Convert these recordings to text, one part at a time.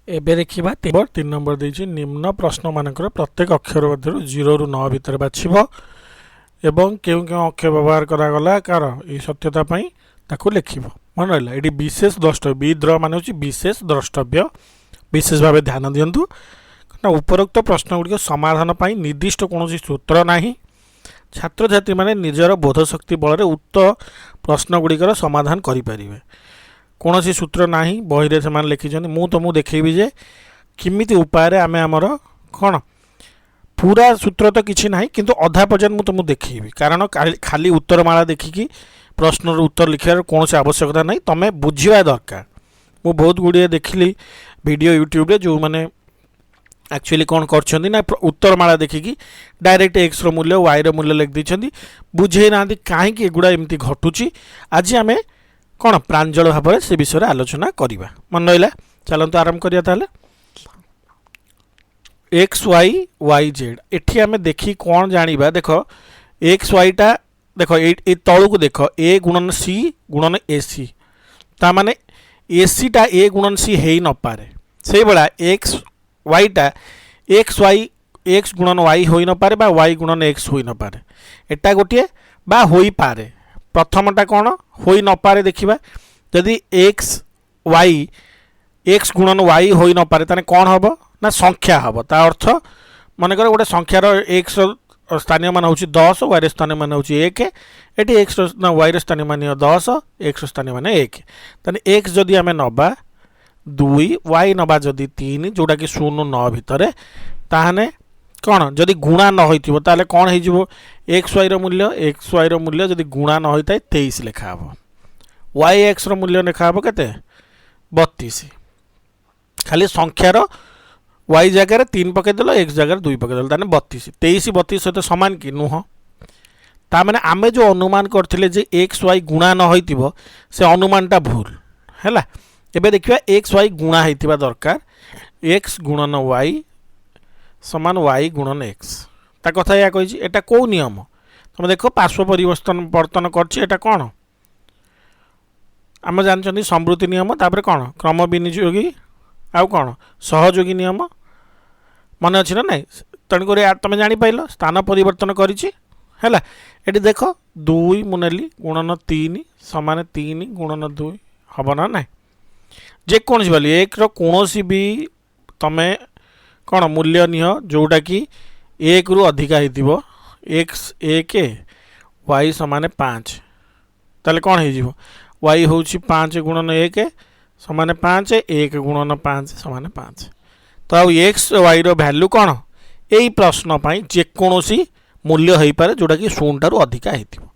एबे देखिबा 3 नंबर देछि निम्न प्रश्न मानकर प्रत्येक अक्षर मध्य 0 रु 9 भितर बाछिबो एवं केउ केउ अक्षर व्यवहार करा गला कार ए सत्यता पई ताकू लिखिबो मन रहला एडी विशेष द्रष्टव्य विद्र माने होछि विशेष द्रष्टव्य विशेष भाबे ध्यान दियंतु ना उपरोक्त प्रश्न गुडी समाधान पई निर्दिष्ट कोनोसी सूत्र नाही छात्र छात्री माने निजर बोध शक्ति बल उक्त प्रश्न गुड़िकर समाधान करें कौन सूत्र ना बही से लिखिं मु तुमको देखी जे किमिति उपाय आम आमर कौन पूरा सूत्र तो किसी ना किंतु अधा पर्यंत मुझे तुमको देखी कारण खाली उत्तरमाला देखिकी प्रश्न उत्तर लिखार कौन आवश्यकता नहीं तुम्हें बुझा दरकार मु बहुत गुड़िए देखिली वीडियो यूट्यूब जो मैंने एक्चुअली कौन कर उत्तरमाला देखिकी डायरेक्ट एक्स मूल्य वाई मूल्य लिख देती बुझे ना कहीं एगुड़ा एमती घटुची आज आम कौन प्रांजल भाव से विषय आलोचना करवा मन रहा चलते आरंभ करिया ताले एक्स वाई वाई जेड एठी आम देखी कौन जानिबा देख एक्स वाई टा देख ए तलू को देख ए गुणन सी गुणन ए सी ता माने ए सी टा ए गुणन सी है न पारे से बड़ा एक्स वाई टा एक्स वाई एक्स गुणन वाई हो न पारे बा वाई गुणन एक्स हो न पारे एटा गोटे बा होई पारे प्रथमटा कौन हो न पारे देखिबा यदि एक्स वाई एक्स गुणन वाई हो न पारे ताने कौन हबो ना संख्या हम ता अर्थ मनकर गोटे संख्यार एक्स स्थानीय मान हूँ 10 वाई स्थानीय मान हूँ 1 ये एक्स वाई स्थानीय मान 10 एक्स स्थानीय मान 1 ताने एक्स जदि आम नबा 2 वाई नबा जदि 3 जोटा कि 0 9 भितर ताहने कौन जदि गुणा न हो ताले कौन हो एक्स वाई मूल्य जदि गुणा न होता है 23 लिखा हम वाई एक्स मूल्य लिखा हम के 32 खाली संख्यार वाई जगार 3 पकईदेल एक्स जगार 2 पकईदेल ताने 32 23 32 सहित सामान कि नुह ताने आम जो अनुमान करथिले जे एक्स वाई गुणा न होइतिबो से अनुमानटा भूल हैला एबे देखिबा एक्स वाई गुणा होइतिबा दरकार एक्स गुणन वाई समान वाई गुणन एक्स ता कथा या कहिछि एटा को नियम तुम देखो पार्श्व परिवर्तन करछि एटा कोन आम जानछन्ती समृद्धि नियम तापर कोन क्रम विनियोगी आउ कौन सहयोगी नियम मन अच्छी ना ना तेणुक तुम जापार स्थान परिवर्तन करा ये देख 2 मुनेली गुणन 3 समान 3 गुणन 2 हम ना ना जेकोसी वाली एक कौन भी तुम कौन मूल्य निह जोटा कि 1 रु अधिका हो एक्स 1 वाई समान 5 ताले कौन हो वाई हूँ 5 गुणन 1 समान 5 1 गुणन 5 समान 5 तो आउ एक्स वाई वैल्यू कौन यही प्रश्न पाई जेकोसी मूल्य हो पारे जोटा कि 0 ठारू अधिका हो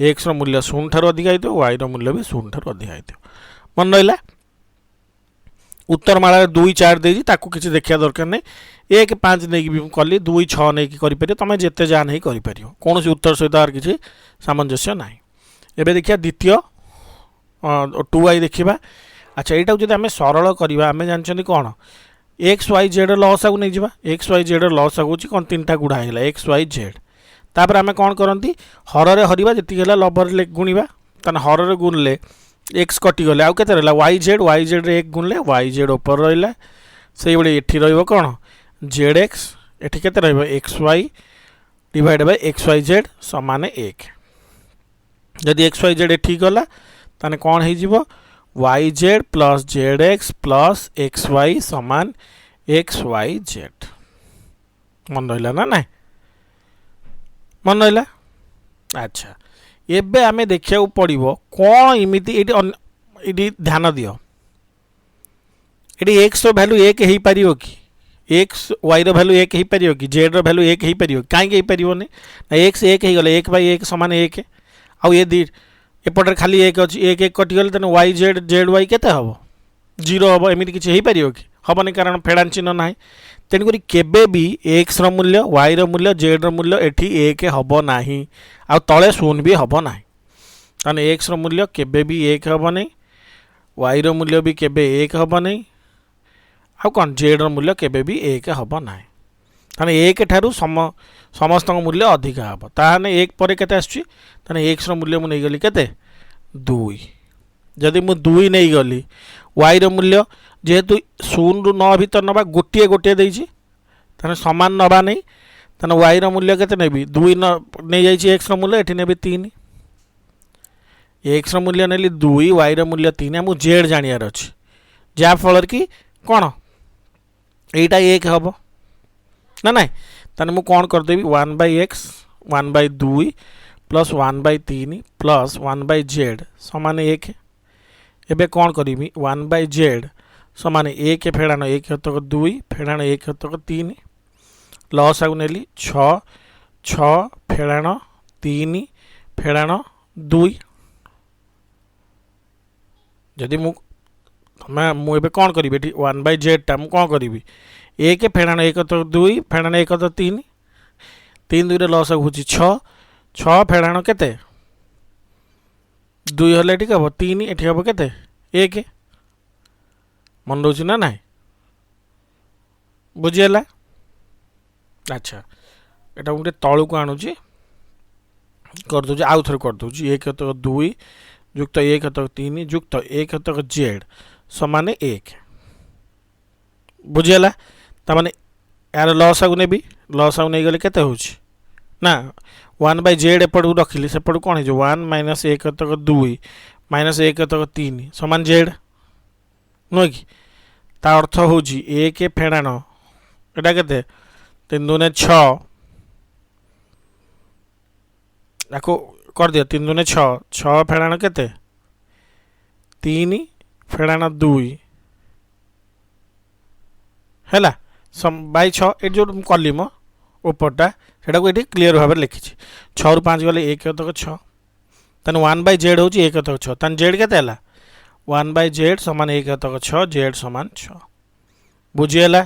एक्स मूल्य 0 ठारू अधिका हो वाई मूल्य भी 0 ठारू अधिका हो मन रहा उत्तरमाला 2 4 देती ताकू किसी देखा दरकार नहीं 1 5 नहीं भी कली 2 6 नहीं करें तुम जिते जहाँ नहीं कर कौन उत्तर सहित आर किसी सामंजस्य ना एवं देखिए द्वितीय 2i देखा अच्छा यहाँ जब आम सरल करवा आम जानते कौन एक्स वाई जेड लस आगे नहीं जावा एक्स वाई जेड लस आगुच कौन 3टा गुड़ा है एक्स वाई जेड तापर आम कौन करती हर हरवा जी लबर गुणवा तान हर गुणले एक्स कटिगले आउ के वाई जेड 1 गुणले वाई जेड ऊपर रहा से भाई ये रौन जेड एक्स ये के X Y divide by X Y Z समान 1 जदि एक्स वाई जेड ये गला ताने कौन हो Y Z plus Z X plus X Y समान एक्स वाई जेड मन रहा ना ना मन रहा अच्छा एबे आमे देखिया पड़ो कौन इमिति ये ध्यान दियो ये एक्स वैल्यू 1 हो पार कि एक्स वाई वैल्यू 1 हो पार कि जेड वैल्यू 1 हो पार कहीं पारनी एक्स 1 हो गला 1 बाई 1 समान 1 आउ ये दी एपटे खाली 1 अच्छी 1 1 कटिगले तेना वाई जेड वाई के हम 0 हम एमती किसी हो पार कि हेनी कारण फेड़ा चिन्ह ना तेणुक केबे भी एक्स मूल्य वाई मूल्य जेड मूल्य एटी 1 हम ना आ तले 0 भी हम ना ताने एक्स मूल्य केबे भी 1 हम नहीं वाई मूल्य भी केबे 1 हम नहीं आ कौन जेड मूल्य केबे भी 1 हम ना ताने 1 ठारू समस्त मूल्य अधिका हम ताने 1 पर केते आसुची ताने एक्स मूल्य मु नहीं गली केते 2 जदि मु 2 नहीं गली वाई मूल्य जेहेतु 0 ରୁ 9 भीतर नवा गोटे गोटे देछि ताने समान नवा नहीं ताने y रो मूल्य केते नेबी 2 नहीं जाइछि x रो मूल्य एठी नेबी 3 x रो मूल्य नेली 2 y रो मूल्य 3 हमु z जानियार अछि जा फलर की कोन एटा 1 हबो ना नहीं ताने मु कोन कर देबी 1/x 1/2 प्लस 1/3 प्लस 1/z समान 1 एबे कोन करिमी 1/z समान 1 फेड़ाण 1 हतक 2 फेड़ाण 1 हतक 3 लॉस आगु नेली 6 6 फेड़ाण 3 फेड़ाण 2 जदि मु एबे कोन करिबे 1/z टा मु कोन करिबी 1 फेड़ाण 1 हतक 2 फेड़ाण 1 हतक 3 3 2 रे लॉस आगु होची 6 6 फेड़ाण केते 2 हले ठीक हबो 3 एठी हबो केते 1 मन रोची ना नहीं बुझीगला अच्छा एटा गोटे तलू को आणुची कर दउची आउ थर कर दउची 1 हतक 2 युक्त 1 हतक 3 युक्त 1 हतक z समान 1 बुझीगला ता माने यार लॉस आगु नेबी लॉस आगु नै गले केते होची ना 1/z एपड़ रखिली सेपड़ कौन है 1 - 1 हतक 2 - 1 हतक 3 समान z नुह कि ता अर्थ हूँ 1 फेड़ाण एटा केते 3 दूने 6 याको कर दिया 3 दूने 6 6 फेड़ाण केते 3 फेड़ाण 2 हैला बाई 6 ए जो कली मो उपरटा सेटा को ये क्लीयर भाव में लिखी 6 ରୁ 5 गले 1 हतक 6 तान 1/z हूँ 1 हतक 6 तान z केते हला 1/z समान 1 हतक 6 z समान 6 बुझीगला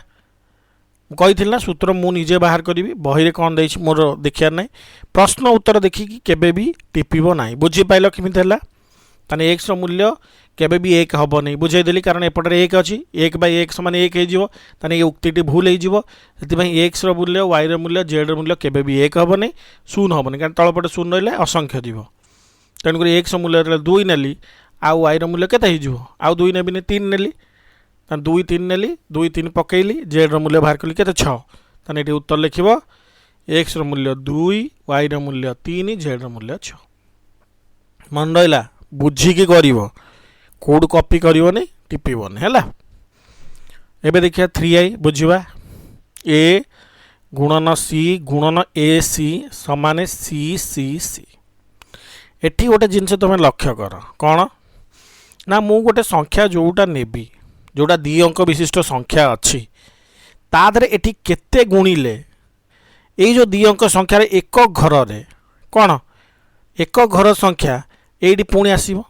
कही ना सूत्र मु निजे बाहर करी बही रे कौन देछि मोर देखियार नहीं प्रश्न उत्तर देखिकी केबे भी टिपिबो नाही बुझी पाइल केमिति हला ताने x रो मूल्य केबे भी 1 हबो नहीं बुझाई देली कारण एपटे 1 अछि 1/1 समान 1 हे जिवो ताने ये उक्तिटी भूल हे जिवो सेति भाई x रो मूल्य y रो मूल्य z रो मूल्य केबे भी 1 हबो नहीं 0 हबो नहीं कारण तळपटे 0 रहले असंख्य दिवो तेन करी x रो मूल्य रहले 2 नेली आ y रो मूल्य केते हे जिवो आ 2 नेबी ने 3 नेली तान 2 3 नेली 2 3 पकेइली z रो मूल्य बाहर कली केते 6 ताने एटी उत्तर लिखिबो x रो मूल्य 2 y रो मूल्य 3 z रो मूल्य 6 मन रहिला बुझी की करिवो कोड कॉपी करिवोनी टिपिवोनी हैला एबे देखिया 3i बुझिबा a गुणन c गुणन ac समान c एठी गोटे जिनस तुम लक्ष्य कर कौन ना मु गोटे संख्या जोटा नेबी जोटा 2 अंक विशिष्ट संख्या अच्छी तादरे एठी केते गुणिले ए जो 2 अंक संख्या रे एक घर रे कौन एक घर संख्या एडी पुणी आसीबो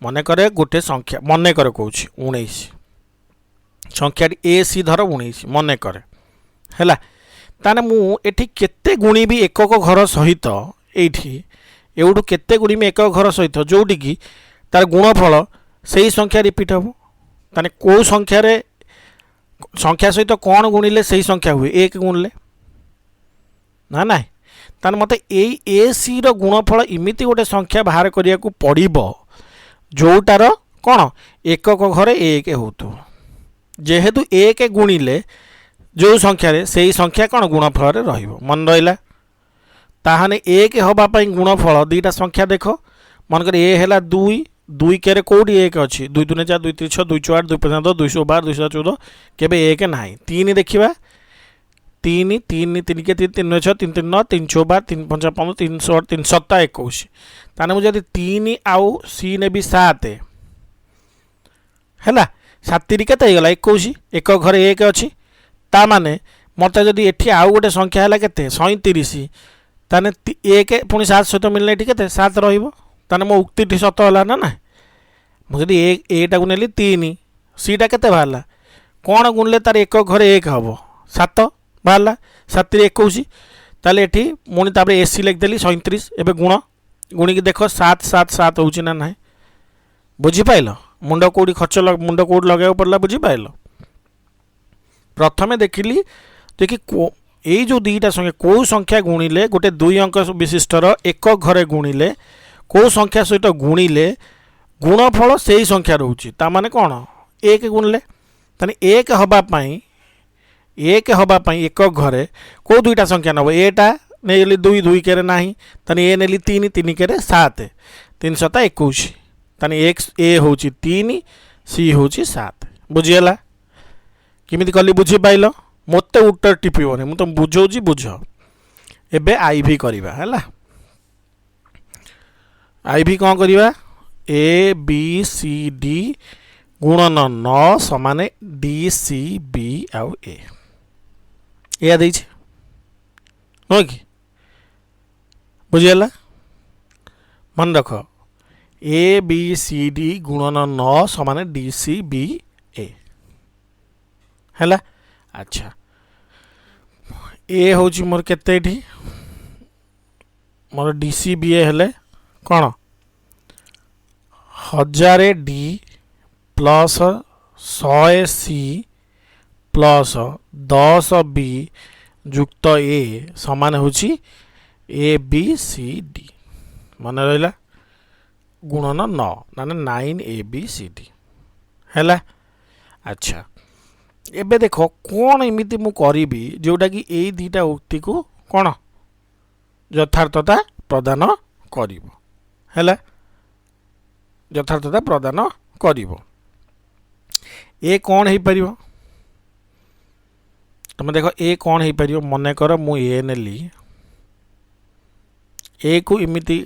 मने करे गोटे संख्या मने करे कहूँ 19 संख्या ए सी धर 19 मने करे हैला ताने मु एठी केते गुणी भी एकक घर सहित एठी एउडू केते गुणी में एकक घर सहित जोटी की तार गुणफल सही संख्या रिपीट हबो ताने को संख्या रे संख्या सहित कौन गुणिले सही संख्या हुए 1 गुणले ना ना ताने मते ए सी रो गुणफल इमिति गोटे संख्या बाहर करिया को पड़िबो जोटार कौन एकक घरे 1 होतु जेहेतु 1 गुणिले जो संख्या रे सही संख्या कौन गुणफल रे रहिबो मन रहिला ताहाने 1 होबा पई गुणफल दुईटा संख्या देख मन कर ए हैला 2 2 के रे कोडी 1 अछि 2 2 4 2 3 6 2 4 2 5 10 212 214 केबे 1 नाही 3 देखिबा 3 3 3 के 3 3 6 3 3 9 3 6 12 3 5 15 3 16 3 7 21 ताने मुझे 3 आउ सी ने भी 7 हैला 7 3 केते हे गला 21 एक घरे 1 अछि ता माने मते जदी एठी आउ गोटे संख्या हैला केते 37 ताने 1 पुनी 7 सहित मिलले एठी केते 7 रहिबो ताने मो उक्ति ठी सत होला ना ना मु जदी एटा को नेली 3 सी टा केते बाहरला कोन गुणले तार एक घरे 1 हबो 7 बाहरला 7 रे 21 ताले एठी मुनी ताबरे एसी लिख देली 37 एबे गुण गुणी की देख 7 7 7 होची ना नाही बुझी पाइलो मुंड कोडी खर्च मुंड कोड लगाय पड़ला बुझी पाइलो प्रथमे देखिली देखि ए जो दुईटा संख्या को संख्या गुणिले गोटे 2 अंक विशिष्टर एक घरे गुणिले को संख्या सहित गुणिले गुणफल से ही संख्या रोची ता माने कौन एक गुणले ताने एक हवापाई एक घरे कौ दुईटा संख्या नब एटा नेली दुई दुई के ना ताने ए नेली तीन तीन के 7 3 7 21 ताने ए हूँ 3 सी हूँ 7 बुझीगला किमिति कली बुझी पाइल मत उत्तर टिपिबनी मु तुम बुझौची बुझ एबे आईवी करवा है आईवी कौन करवा ए बी सी डी गुणन 9 समान डी सी बी आउ ए या देछि नो कि बुझीगला मन रख ए बी सी डी गुणन 9 समान डी सी बी ए है। अच्छा ए हूँ मोर केते मोर डी सी बी ए हेले कौन 1000 D plus 100 C plus 10 B जुक्त ए समान हूँ ए बी सी डी मन रहा गुणन 9 ना 9 ए बी सी डी है। अच्छा एबे देख कौन एमती मु करी जोटा कि यही दुईटा उक्ति को कौन यथार्थता प्रदान है यथार्थता प्रदान कर ए कौन हो पार तुम देख ए कौन हो पार मन कर मु ए नेली ए को इमिति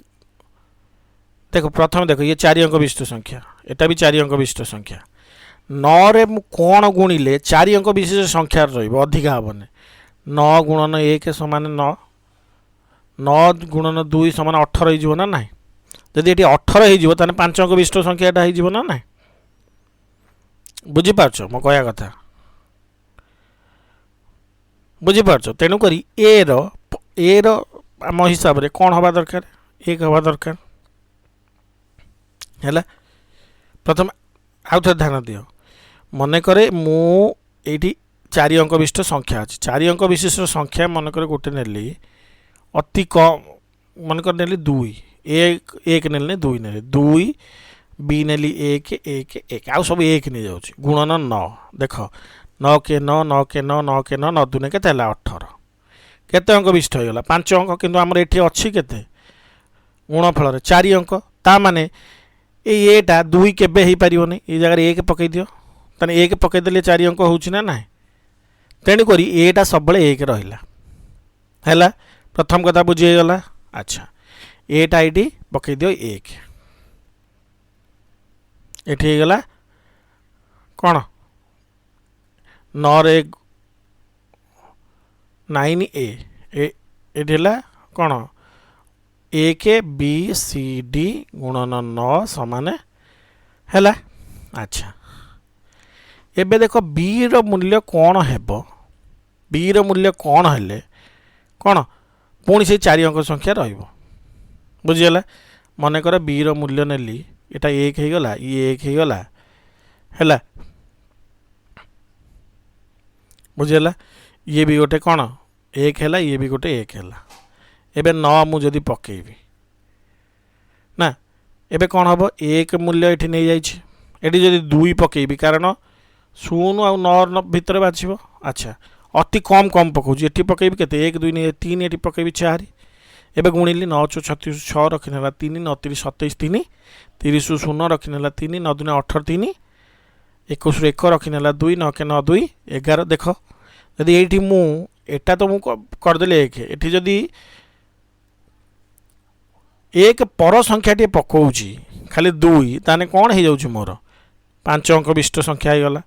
देख प्रथम देख ये 4 अंक विशिष्ट संख्या एटा भी 4 अंक विशिष्ट संख्या 9 रे मु कौन गुणिले 4 अंक विशिष्ट संख्या अधिका हेनी 9 गुणन 1 समान 9 9 गुणन 2 समान 18 हो ना जदि ये 18 हो 5 अंक विशिष्ट संख्याटा हो ना ना बुझीपार मो कहया कथा बुझीपार तेणुक ए रम हिसाब से कौन हवा दरकार 1 हवा दरकार है। प्रथम आउ थे ध्यान दियो मन करे मु ये 4 अंक विशिष्ट संख्या अच्छी 4 अंक विशिष्ट संख्या मन करे गोटे नेली अति कम मन कर नेली 2 एक नेली 2 नेली 2 बी नेली 1 1 1 आउ सब 1 नहीं जाऊँ गुणन 9 देख 9 के 9 9 के 9 9 के 9 9 दुने के 18 केते अंक विशिष्ट हो गला 5 अंक किंतु आमर एठी अच्छी केते गुणफल 4 अंक ता माने एटा 2 केबे हो पारिबोनी ए जगह 1 पकई दियो तने 1 पकई देले 4 अंक होउछि ना ना तेणुक एटा सब 1 रहा है। प्रथम कथा बुझीगला। अच्छा एटा ये पकई दियो 1 एठी गला कौन 9 रे 9 ए कौन 1 बी सी डी गुणन 9 समान है। अच्छा एबे देख बी रो मूल्य कौन हेब बी रो मूल्य कौन हेले कौन पुणी से 4 अंक संख्या रहिबो बुझीगला मन कर बी रो मूल्य नेली एटा 1 हो गला ये 1 हो गला है बुझीगला ये भी गोटे कौन 1 है ये भी गोटे 1 है एबे 9 मु जदि पकेबी ना एबे कौन हम 1 मूल्य ये नहीं जाइए एटी जदि 2 पकेबी कारण 0 आ 9 भितर बाछिबो। अच्छा अति कम कम पकाऊँ ये पकेबी केते 1 2 नहीं 3 ये पकेबी 4 एबे गुणिली 9 चौ 36 6 रखिनेला 3 9 3 27 3 30 0 रखिनेला 3 9 2 18 3 21 1 रखिनेला 2 9 के 9 2 11 देख जदि ये मु एटा तो मु करदेले 1 एटी जदि 1 पर संख्या टे पकाऊँगी खाली 2 ताने कौन हो जाऊँ मोर 5 अंक विशिष्ट संख्या हो गला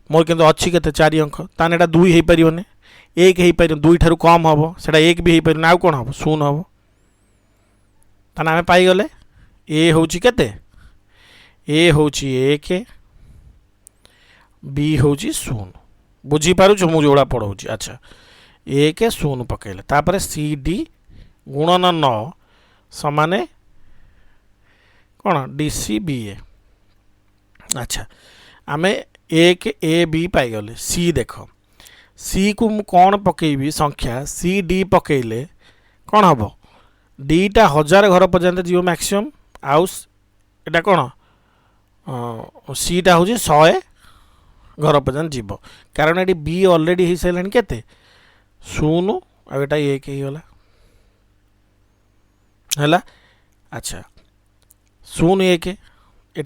मोर किंतु अच्छी के 4 अंक ताने एटा 2 हो पारिबने 1 हो पार 2 ठारू कम हम सेटा 1 भी हो पार आउ कौन हम 0 हम ताने आम पाईगले ए हूँ केते ए हूँ 1 बी हूँ 0 बुझीपारुछ मु जोड़ा पढ़ाऊँ। अच्छा 1 0 पकेले तापर सी डी गुणन 9 समान कौन डी सी बी ए। अच्छा आम 1 ए बी पाईगले सी देख सी को मु कौन पकेबी संख्या सी डी पकेले कौन हम डीटा 1000 घर पर्यंत जीव मैक्सिमम आउ एटा कौन सीटा हूँ 100 घर पर्यंत जीव कारण ये बी ऑलरेडी हो सारे केते 0 आटा 1 होगला है। अच्छा 0 1 ये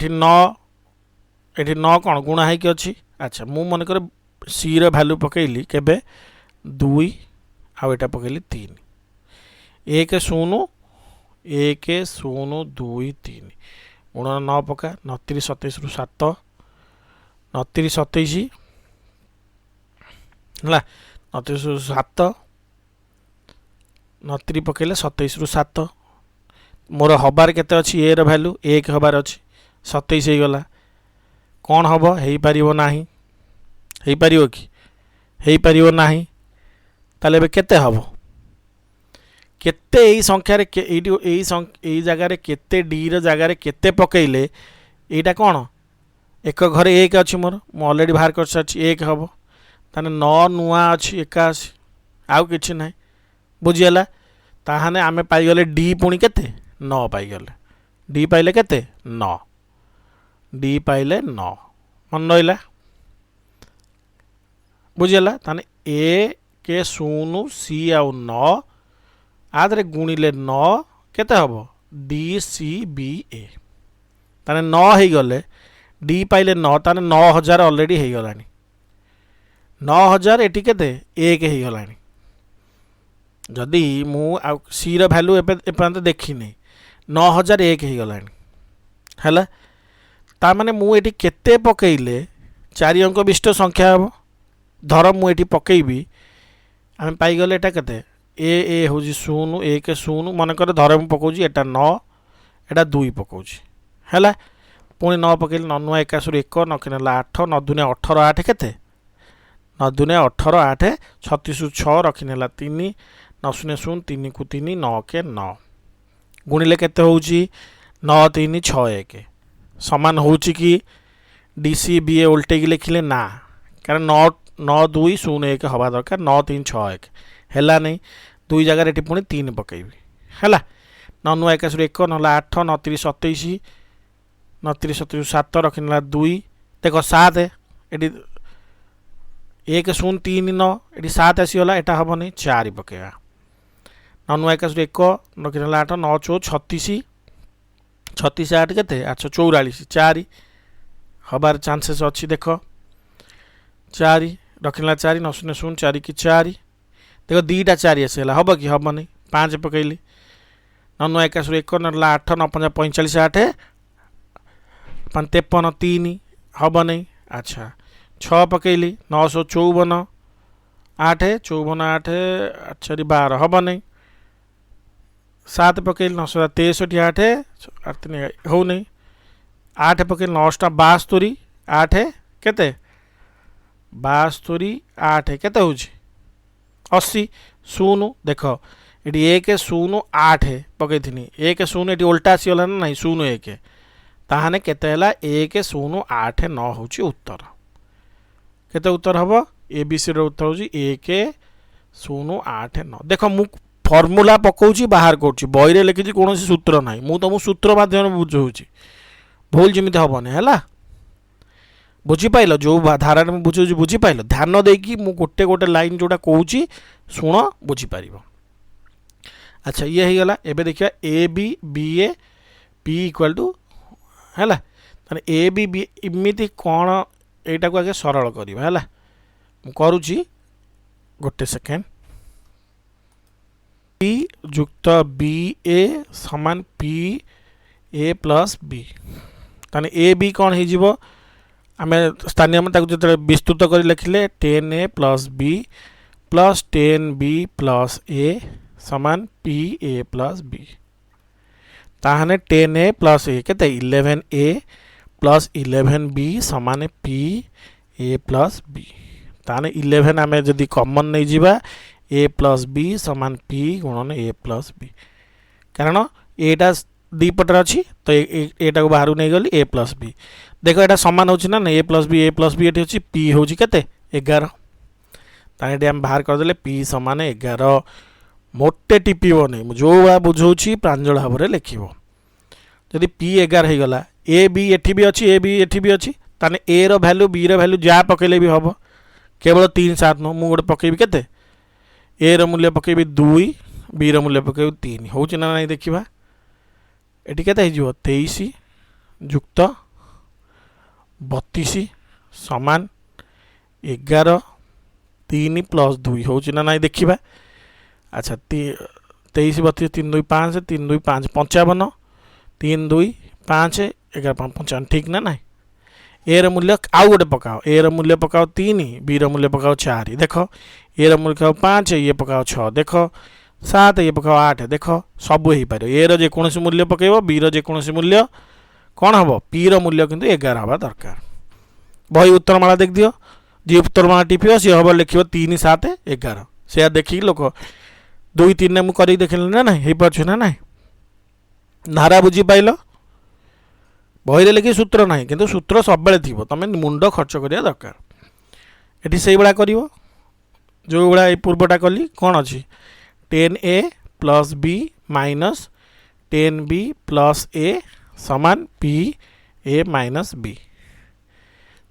9 कौन गुणा है कि अच्छी। अच्छा मु मनकर सी रैल्यू पकईली केबे 2 आटा पकईली 3 1 0 1 0 2 3 गुणन 9 पका 29 27 रु 7 29 27 है 29 रु 7 29 पकईले 27 रु 7 मोर हबार केते अच्छी ए रैल्यू 1 हबार अच्छी 27 हो गला कौन हम हो पारिबो नाही हो पारिबो कि हो पारिबो नाही ताले बे केते हबो केते एई संख्या रे एई जगह रे केते डी र जगह रे केते पकईले एटा कौन एक घरे 1 अच्छी मोर मु ऑलरेडी बाहर कर सारी 1 हम ताने 9 नुआ अच्छी 81 आउ किछि नाही बुझीगला ताहाने आमे पाइगले डी पुणी केते 9 पाइगले डी पाइले केते 9 डी पाइले 9 मन रहा बुझीगला ताने ए के 0 सी आउ 9 आदरे गुणिले 9 केते हबो डी सी बी ए ताने 9 हो गले डी पाइले 9 ताने 9000 ऑलरेडी हो गलानी 9000 एटी केते 1 हो गलानी जदि मु सी र वैल्यू एपर्यंत देखनी 9000 1 हो गलानी है ता माने मु एटी केते पकईले 4 अंक विशिष्ट संख्या हम धर मुझे पकईबी आम पाइगले एटा केते ए हूँ 0 1 0 मनकर धर मुझे पकाऊँ एटा 9 एटा 2 पकाऊँ है पुणी 9 पकईले 9 नुआ 81 1 9 कि 8 9 दुनिया 18 8 केते 9 दुनिया 18 8 36 6 रखी 3 9 0 0 3 को 3 9 के 9 गुणिले केते होउची 9 3 6 1 समान होउची कि डी सी बी ए उल्टे की लिखिले ना कारण 9 9 2 0 1 हवा दरकार 9 3 6 1 है नहीं 2 जगह ये पुणी 3 पकईबी है 9 नुआ 81 1 ना 8 9 3 27 9 3 27 7 रखी 2 देख 7 ये 1 0 3 9 ये 7 आसीगला एटा हम नहीं 4 पकेगा 9 नुआ 81 1 रखी 8 9 4 36 36 8 केते 844 4 हबार चांसेस अच्छी देख 4 रखिला 4 9 0 0 4 कि 4 देख 2टा 4 आसला हम कि हम नहीं 5 पकईली 9 नुआ 81 1 ना 8 9 5 45 8 53 3 हम नहीं। अच्छा 6 पकईली 954 8 54 8 अच्छा 12 हम नहीं 7 पकईली 963 8 हो नहीं 8 पकईली 9 72 8 केते 72 8 केते हो 80 0 देख ये 1 0 8 पकई थी 1 0 ये उल्टा आसीगला ना नहीं 0 1 ताहाने केते हला 1 0 8 9 हूँ उत्तर केते उत्तर हम ए बी सी उत्तर हूँ 1 0 8 9 देख मु फर्मूला पकाऊँ बाहर करुँच बही लिखी कौन सूत्र ना मुझे तुमको सूत्र मध्यम बुझाऊँ भूल जमी हेनी है बुझीपाल जो धारा में बुझे बुझीपाल ध्यान देकी मु गोटे गोटे लाइन जोटा कहूँ शुण बुझीपार। अच्छा ये हो गला एबे देखिया A B B A P equal to है ए बी बी इमिति कौन यटा को आगे सरल करवा है करुच्ची गोटे सेकेंड पी जुक्त बी ए समान पी ए प्लस बी ताने ए बी कौन हो आम स्थानीय में जो विस्तृत कर लिखिले 10a plus B plus 10b plus A समान पी ए प्लस बी ताहने 10a प्लस ए केते 11a प्लस 11b समान पी ए प्लस बी ताहने 11 आम जदि कॉमन नहीं जीवा ए प्लस बी समान पी गुणन ए प्लस बी कारण एटा दी पटर अच्छी तो एटा को बाहर नहीं गली ए प्लस बी देख यहाँ सामान होची ना ए प्लस बी ये अच्छी पी हूँ केते 11 ताने आम बाहर करदे पी समान 11 मोटे टिपिब नहीं जो बुझाऊँ प्रांजल भाव में लिख जदि पी 11 हो गला ए बी एठी भी अच्छी ए बी एठी भी अच्छी ताने ए रो वैल्यू बी रो वैल्यू जा पकेले भी हम केवल 3 7 नु मु गोटे पकेबी केते ए रो मूल्य पकेबी 2 बी रो मूल्य पकेबी 3 होउछ ना नहीं देखिबा एटी केते हे जिवो 23 जुक्त 32 समान 11 3 प्लस 2 होउछ ना नहीं देखिबा अच्छा 23 32 3 2 5 3 2 5 55 3 2 5 11 5 55 ठीक ना नहीं ए रो मूल्य आउ गोटे पकाओ ए रो मूल्य पकाओ 3 बी रो मूल्य पकाओ 4 देखो ए रो मूल्य पकाओ 5 ये पकाओ 6 देखो 7 ये पकाओ 8 देखो सब हो पारे ए रो जे कोनोसी मूल्य पकेबो बी रो जे कोनोसी मूल्य कौन हम पी रो मूल्य किंतु 11 हवा दरकार बही उत्तरमाला देख दियो जी उत्तरमाला टीपियो सी हम लिखियो 3 7 11 से देखिक लोक 2 3 ने मु करी देखिल ना नहीं हे पाछु ना नहीं धारा बुझी पाइलो बही लिखी सूत्र ना कि सूत्र सब बेले थी तुम मुंड खर्च करिया दरकार एटी से भाया कर जो भाया पूर्वटा कली कौन अच्छी 10a plus B minus 10b plus A समान p a माइनस b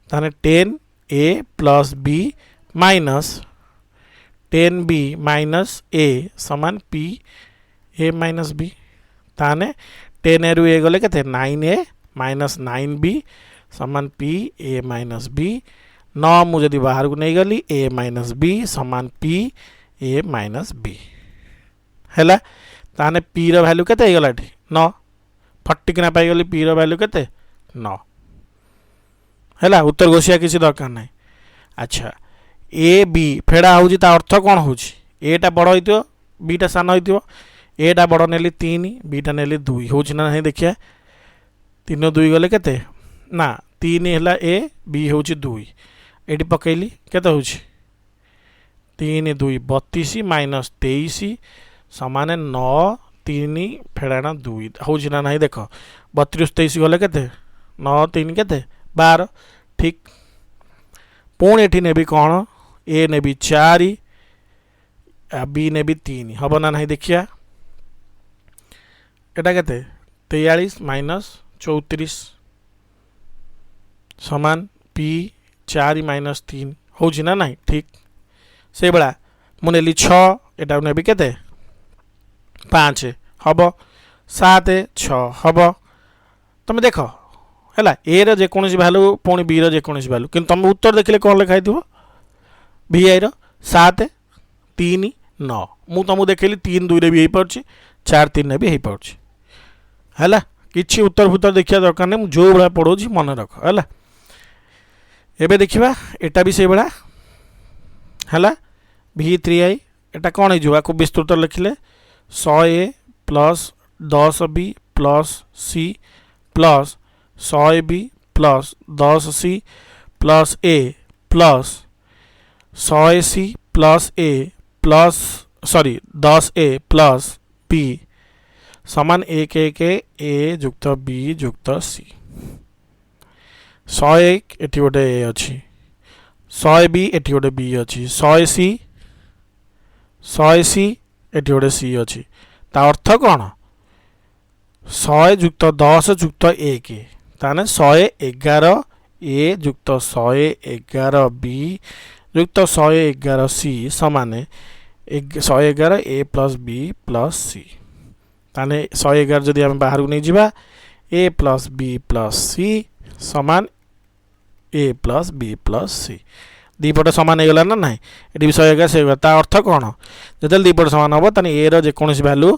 ताने 10a plus b minus 10b minus a समान p a माइनस b ताने 10 रु ए गले केते 9a माइनस 9b समान p a माइनस b 9 मुझे बाहर को नहीं गली a माइनस b समान p a माइनस b हैला ताने p रो वैल्यू केते गला 9 फटिकना पाई गली p रो वैल्यू केते 9 हैला उत्तर घोषिया किसी दरकार नहीं अच्छा a b फेड़ा होउची ता अर्थ कोन होउची a टा बड़ होइतो b टा सान होइतो a टा बड़ नेली 3 b टा नेली 2 होउची ना नहीं देखिया 3 2 गले केते ना 3 हैला a b होउची 2 एटी पकेली केते होउची 3 2 32 माइनस 23 समान 9 3 फेड़ाना 2 होउची ना नहीं देख 32 23 गले केते 9 3 केते 12 ठीक पुणी एटी नेबी कौन ए नेबी 4 बी नेबी 3 हम ना नहीं देखिया एटा केते 43 माइनस 34 समान पी 4 माइनस 3 होउची ना नहीं ठीक से बड़ा मु नेली 6 एटा नेबी केते 5 हम 7 6 हम तुम देख है ए रो जे कोनोसी वैल्यू पुणी बी रो जे कोनोसी वैल्यू कि तुम उत्तर देखले कौन लिखाई थो भी आई रो 7 3 9 मु तुमको देखली 3 2 रे भी हो पारछि 4 3 रे भी हो पारछि हैला किछि उत्तर भूतर देखिया दरकार नहीं जो भाया पढ़ाऊँ मन रख है एबे देखिबा एटा भी से भाया है v3i एटा कौन हो विस्तृत लिखिले 100a plus 10b plus c plus 100b plus 10c plus a plus 100c plus a plus sorry 10a plus b समान 1 1 a जुक्त b जुक्त c 101 एटी गोटे ए अच्छी 100b एटी गोटे b अच्छी 100c एटी गोटे c अच्छी ता अर्थ कौन 100 जुक्त 10 जुक्त 1 ताने 111 ए जुक्त 111 b जुक्त 111 c समान 111 ए प्लस b प्लस c ताने 111 जदि आम बाहर को नहीं जावा ए प्लस b प्लस c समान ए प्लस बी प्लस सी दीपट सामान हो गला ना ना ये भी 111 से ता अर्थ कौन जो दीपट सामान हम ताने ए रो जेकोसी भैल्यू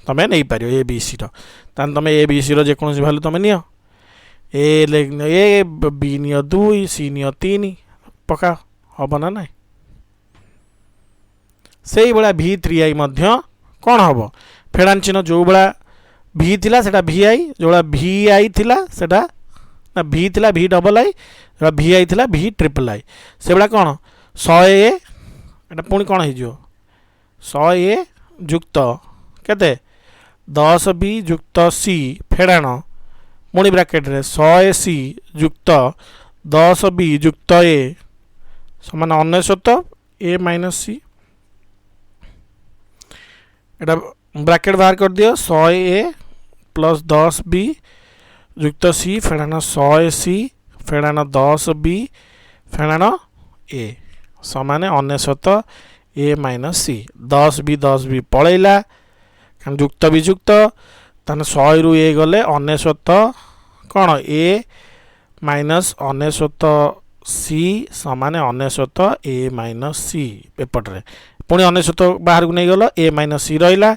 तुम नहीं पार ए बी सी ताने तुम ए बी सी रो जेकोसी भैल्यू तुम नियो ए बी नियो 2 सी नियो 3 पका हम ना ना से भाया v3i कौन हम फेड़ान चिन्ह जो भाया v थिला सेटा vi जो vi थिला सेटा ना v थिला v डबल आई vi थिला v ट्रिपल आई से भाया कौन 100a एटा पुणी कौन हो 100a जुक्त केते 10b जुक्त c फेड़ाण पुणी ब्राकेट रे 100ac जुक्त 10b जुक्त a समान 99 a माइनस c एटा ब्राकेट बाहर कर दियो 100a प्लस 10b जुक्त c फेड़ाण 100ac फेणाण 10 बी फेणाण ए समान 99 ए माइनस सी 10 बी पलैला कारण जुक्त विजुक्त ताने 100 रु ए गले 99 कौन ए माइनस 99 सी समान 99 ए माइनस सी एपटे पुणी 99 बाहर को नहीं गल ए माइनस सी रहा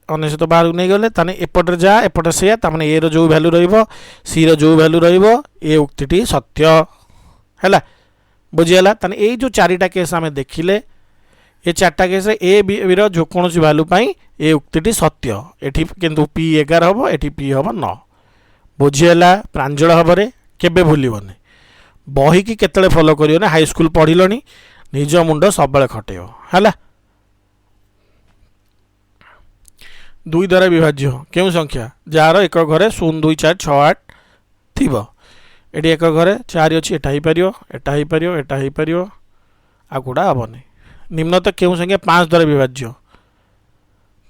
99 बाहर को नहीं गले ताने एपटे जा एपटे से ताने ए रो जो वैल्यू रहिबो सी रो जो वैल्यू रहिबो ए उक्तिटी सत्य हैला बुझीगला ताने ए जो चारिटा केस आम देखिले ये चार्टा केस ए बी रो जो कौन भैल्यू पाई ए उक्तिटी सत्य एठी किंतु पी 11 हम एठी पी हम 9 बुझीगला प्रांजल भाव केबे भूलबनी बही की केतले फॉलो करियो ना हाई स्कूल पढ़िलनी निज मुंड सब खटेब है 2 द्वारा विभाज्य क्यों संख्या जार एक घरे 0 2 4 6 8 थी ये एक घरे 4 अच्छी एटा हो पार आगुड़ा हेनी निम्नत क्यों संख्या 5 द्वारा विभाज्य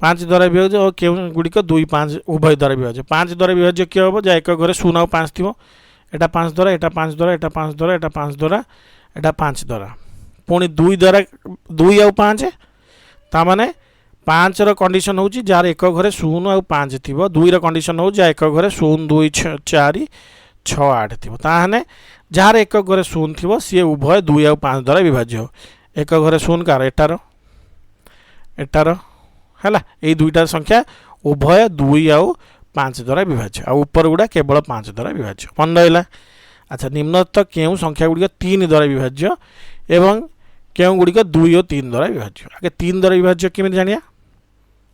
5 द्वारा विभाज्य और क्यों गुड़िक 2 5 उभय द्वारा विभाज्य 5 द्वारा विभाज्य किए हम जहाँ एक घरे 0 और 5 थी एटा 5 द्वारा एटा 5 द्वारा एटा 5 द्वारा एटा 5 द्वारा एटा 5 द्वारा पुणी 2 द्वारा 2 आउ 5 ताने 5 रो कंडीशन हो जार एक घरे 0 आउ 5 थी 2 रो कंडीशन हो जहाँ एक घरे 0 2 4 6 8 थी ताने जार एक घरे 0 थी सी उभय 2 आउ 5 द्वारा विभाज्य एक घरे 0 कार एटार है यही दुईटा संख्या उभय 2 आउ 5 द्वारा विभाज्य आ ऊपर गुड़ा केवल 5 द्वारा विभाज्य मन रहा। अच्छा निम्नत क्यों संख्या गुड़िक 3 द्वारा विभाज्य एवं क्यों गुड़िक 2 और 3 द्वारा विभाज्य आगे 3 द्वारा विभाज्य केमी जानिया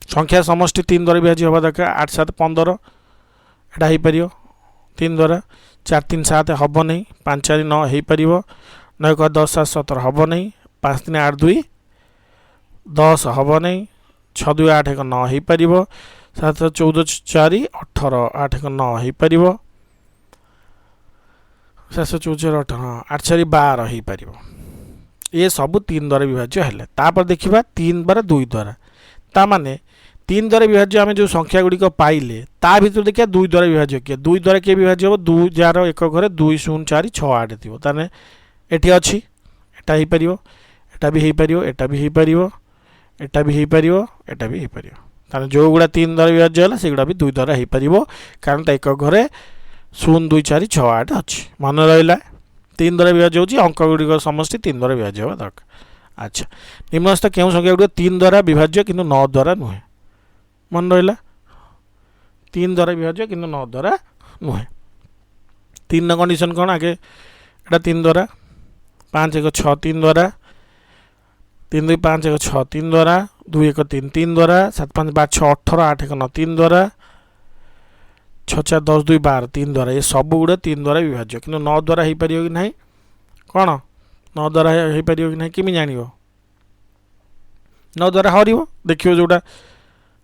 संख्या समष्टि 3 द्वारा विभाज्य हवा दरकार 8 7 15 एटा हो पार 3 द्वारा 4 3 7 हम नहीं 5 4 9 हो पार 9 1 10 7 17 हम नहीं 5 3 8 2 10 हम नहीं 6 2 8 1 9 हो पार 7 14 4 18 8 1 9 हो पार 7 14 18 8 4 12 हो पार ये सब 3 द्वारा विभाज्य है तापर देखा 3 बार 2 द्वारा ता माने 3 द्वारा विभाज्य आम जो संख्या गुड़िक पाइले ता भर देखिए 2 द्वारा विभाज्य किए 2 द्वारा किए विभाज्य हम 2 जार एक घरे 2 0 4 6 8 थी ताने एटी अच्छी एटा हो पार एटा भी हो पार एटा भी हो पार एटा भी हो पार एटा भी हो पार ताने जो गुड़ा 3 द्वारा विभाज्य है से गुड़ा भी 2 द्वारा हो पार कारण एक घरे 0 2 4 6 8 अच्छी मन रहा 3 द्वारा विभाज्य हो अंक गुड़िक समष्टि 3 द्वारा विभाज्य हवा दरकार। अच्छा निम्नस्थ क्यों संख्या गुड़िक 3 द्वारा विभाज्य किंतु 9 द्वारा नुहे मन रहा 3 द्वारा विभाज्य किंतु 9 द्वारा नुहे 3 कंडीशन कौन आगे एटा 3 द्वारा 5 1 6 3 द्वारा 3 2 5 1 6 3 द्वारा 2 1 3 3 द्वारा 7 5 5 6 18 8 1 9 3 द्वारा 6 4 10 2 12 3 द्वारा ये सब गुड़ा 3 द्वारा विभाज्य कि 9 द्वारा हो पार कि ना कौन 9 द्वारा हो पार कि ना किमी जान 9 द्वारा हर देखिए जोटा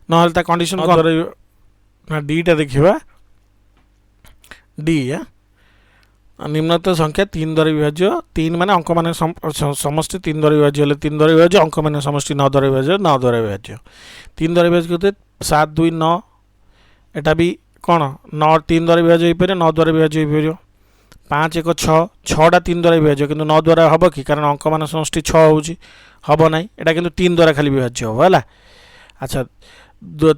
ना कंडीशन द्वारा ना डीटा देखा डी निम्नत संख्या 3 द्वारा विभाज्य 3 माने अंक मान समष्टि 3 द्वारा विभाज्य 3 द्वारा विभाज्य अंक मान समष्टि 9 द्वारा विभाज्य 9 द्वारा विभाज्य 3 द्वारा विभाज्य होते 7 2 9 एटा भी कौन 9 3 द्वारा विभाज्य हो पार 9 द्वारा विभाज्य हो पार 5 1 6 6टा 3 द्वारा विभाज्य किंतु 9 द्वारा हम कि कारण अंक मान समष्टि 6 हम ना एटा किंतु 3 द्वारा खाली विभाज्य हम है। अच्छा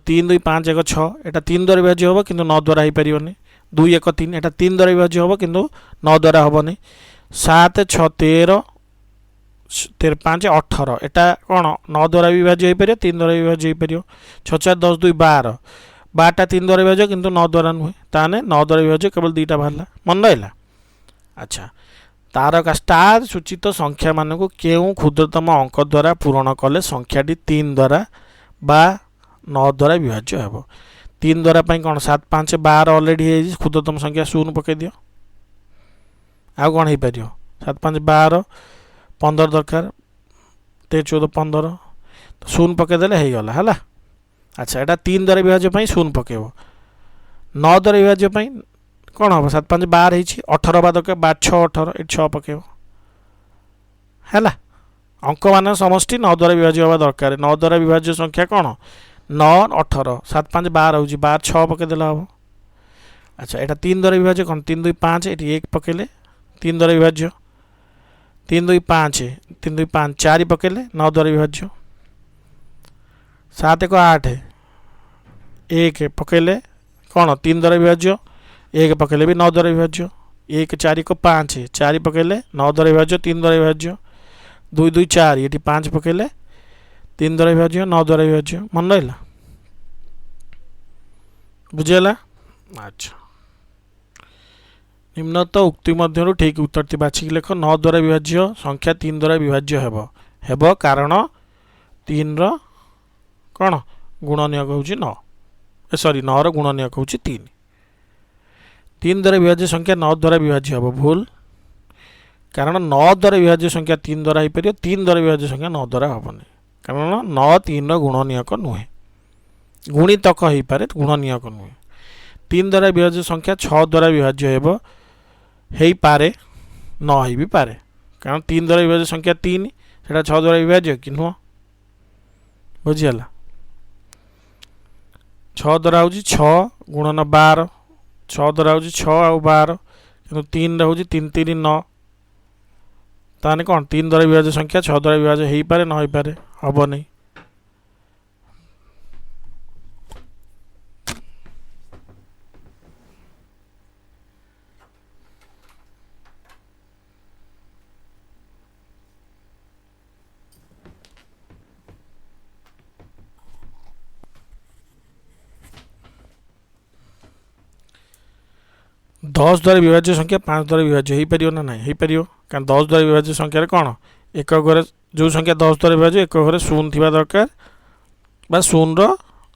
3 2 5 1 6 एटा 3 द्वारा विभाज्य हम किंतु 9 द्वारा हो पार 2 1 3 एटा 3 द्वारा विभाज्य हम किंतु 9 द्वारा हम नहीं 7 6 13 13 5 18 एटा कौन 9 द्वारा विभाज्य हो पार 3 द्वारा विभाज्य हो पार 6 4 10 2 12 12टा 3 द्वारा विभाज्य किंतु 9 द्वारा नुहे ताने 9 द्वारा विभाज्य केवल 2टा बाहर मन रहा। अच्छा तारका स्टार सूचित संख्या मानक क्यों क्षुद्रतम अंक द्वारा पूरण कले संख्याटी 3 द्वारा बा 9 द्वारा विभाज्य हे 3 द्वारा कौन 7 5 12 अलरेडी क्षुद्रतम संख्या 0 पकई दियो आउ कौन हो पार 7 5 12 15 दरकार 13 14 15 तो 0 पकईदे हो गला है। अच्छा एटा 3 द्वारा विभाज्य 0 पकेब 9 द्वारा विभाज्य कौन हम 7 5 12 18 बा दरकार 12 6 18 ये 6 पकेब है अंक मान समष्टि 9 द्वारा विभाज्य हवा दरकार 9 द्वारा विभाज्य संख्या कौन 9 18 7 5 12 हो 12 6 पकईदे हम अच्छा এটা 3 দ্বারা বিভাজ্য কোন 3 2 5 এটি 1 পকাইলে 3 দ্বারা বিভাজ্য 3 2 5 3 2 5 4 পকাইলে 9 দ্বারা বিভাজ্য 7 1 8 1 পকাইলে কোন 3 দ্বারা বিভাজ্য 1 পকাইলে भी 9 দ্বারা বিভাজ্য 1 4 1 5 4 পকাইলে 9 দ্বারা বিভাজ্য 3 দ্বারা বিভাজ্য 2 2 4 এটি 5 পকাইলে 3 দ্বারা বিভাজ্য 9 দ্বারা বিভাজ্য মনে রইলা বুঝিলা अच्छा निम्नत उक्ति मध्य ठीक उत्तर बाछिक लेख 9 द्वारा विभाज्य संख्या 3 द्वारा विभाज्य हेब कारण 3 कौन गुणनियक हूँ 9 सॉरी 9 रो गुणनियक हूँ 3 3 द्वारा विभाज्य संख्या 9 द्वारा विभाज्य हम भूल कारण 9 द्वारा विभाज्य संख्या 3 द्वारा हो पार 3 द्वारा विभाज्य संख्या 9 द्वारा हेनी कारण 9 3 रो गुणनियक नुहे गुणितक हो पारे गुणनियक नुहे 3 द्वारा विभाज्य संख्या 6 द्वारा विभाज्य हो पारे न हो भी पारे कारण 3 द्वारा विभाज्य संख्या 3 से 6 द्वारा विभाज्य कि नुह बुझीगला 6 द्वारा हूँ 6 गुणन 12 6 द्वारा हूँ 6 आउ 12 कि 3 हूँ 3 3 9 ताने कौन 3 द्वारा विभाज्य संख्या 6 द्वारा विभाज्य हो पारे न हो पारे हम नहीं 10 द्वारा विभाज्य संख्या 5 द्वारा विभाज्य हो पार ना नहीं हो पार कारण 10 द्वारा विभाज्य संख्यार कौन एक घरे जो संख्या 10 द्वारा विभाज्य एक घरे शून्य थी दरकार बा शून्य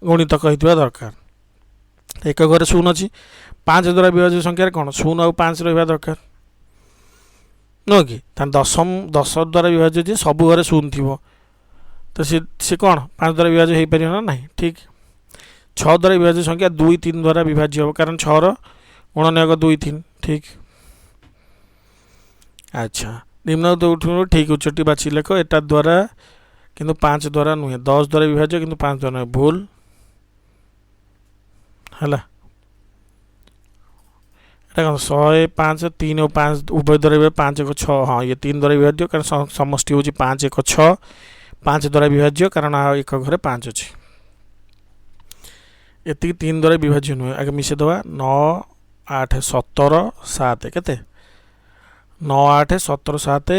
गुणितक होता दरकार एक घरे शून्य अच्छी 5 द्वारा विभाज्य संख्यार कौन शून्य आउ 5 रहा दरकार नुह कि 10 द्वारा विभाज्य जे सब घरे शून्य थी तो सी कौन 5 द्वारा विभाज्य हो पार ना नहीं ठीक 6 द्वारा विभाज्य संख्या 2 3 द्वारा विभाज्य हम कारण 6 गुणनियक 2 3 ठीक अच्छा निम्न उठू ठीक उच्चटी बाछी लेख एटा द्वारा किंतु 5 द्वारा नुहे 10 द्वारा विभाज्य किंतु 5 द्वारा नुहे भूल है कौन 105 3 और 5 उभय द्वारा 5 1 6 हाँ ये 3 द्वारा विभाज्य कारण समष्टि हूँ 5 1 6 5 द्वारा विभाज्य कारण एक घरे 5 अच्छी एति 3 द्वारा विभाज्य नुहे आगे मिसे दवा 9 8 17 7 केते 9 8 17 7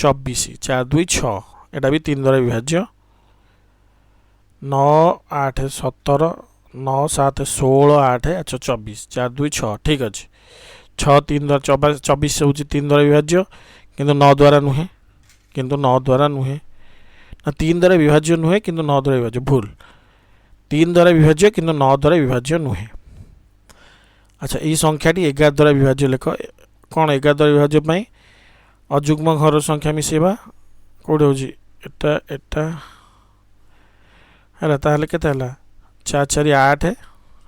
24 4 2 6 एटा भी 3 द्वारा विभाज्य 9 8 17 9 7 16 8 अच्छा 24 4 2 6 ठीक अच्छे 6 3 द्वारा 24 हूँ 3 द्वारा विभाज्य किंतु 9 द्वारा नुहे किंतु 9 द्वारा नुहे ना 3 द्वारा विभाज्य नुहे किंतु 9 द्वारा विभाज्य भूल 3 द्वारा विभाज्य किंतु 9 द्वारा विभाज्य नुहे अच्छा ये संख्याटी 11 द्वारा विभाज्य लेख कौन 11 द्वारा विभाज्य अजुग्म घर संख्या मिसेबा कौटे हूँ एटा एटा है ताहले केते हला 4 4 8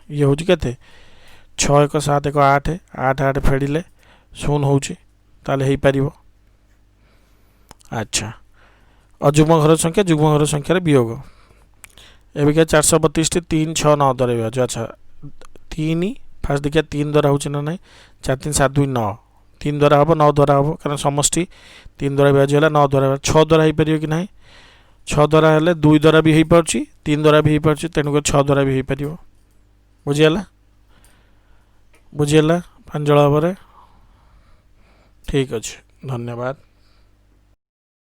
ये हूँ केते 6 1 7 1 8 8 8 फेड़िले शून्य हूँ ताहले हो पार अच्छा अजुग्म घर संख्या जुग्म घर संख्यार वियोग एबिका 432 3 6 9 द्वारा विभाज्य अच्छा 3 फास्ट देखिए 3 द्वारा हूँ ना नहीं 4 3 7 2 9 3 द्वारा हम 9 द्वारा हम कारण समष्टि 3 द्वारा विभाज्य है 9 द्वारा 6 द्वारा हो पार कि ना 6 द्वारा हेल्ले 2 द्वारा भी हो पार 3 द्वारा भी हो पार तेणुक 6 द्वारा भी हो पार बुझीगला बुझीगला प्रांजल भाव ठीक अच्छे धन्यवाद।